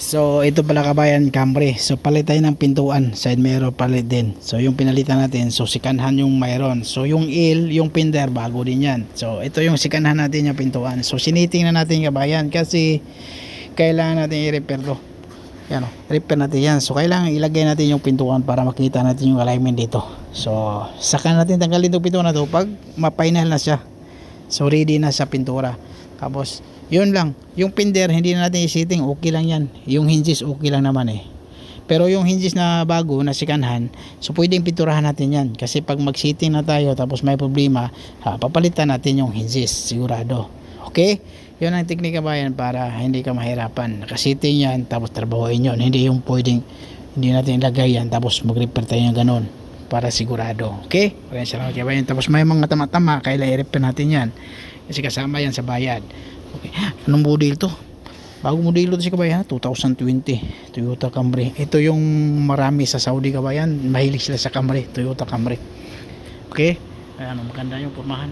So ito pala kabayan, Camry. So palit tayo ng pintuan, side mirror palit din. So yung pinalitan natin, so sikanhan yung mayroon. So yung yung fender bago din yan. So ito yung sikanhan natin yung pintuan. So siniting na natin kabayan kasi kailangan natin i-repair to. Yan o, repair natin yan. So kailangan ilagay natin yung pintuan para makita natin yung alignment dito. So saka natin tanggalin itong pintuan na to pag ma-final na siya. So ready na sa pintura. Tapos yun lang, yung fender hindi na natin i-setting, okay lang yan. Yung hinges okay lang naman eh. Pero yung hinges na bago na sikanhan, so pwedeng pinturahan natin yan. Kasi pag mag-setting na tayo tapos may problema, papalitan natin yung hinges, sigurado. Okay? Yun ang teknika ba yan para hindi ka mahirapan. Nakasetting yan tapos trabahoin yun. Hindi yung pwedeng hindi natin ilagay yan tapos mag-repair tayo ng ganun para sigurado. Okay? Kaya salamat kabayan. Tapos may mga tama-tama kailangan i-repair natin yan. Kasi kasama yan sa bayad. Okay. Anong model to? Bagong modelo to si kabayan, 2020 Toyota Camry. Ito yung marami sa Saudi kabayan, mahilig sila sa Camry, Toyota Camry. Okay? Ayan, maganda yung pormahan.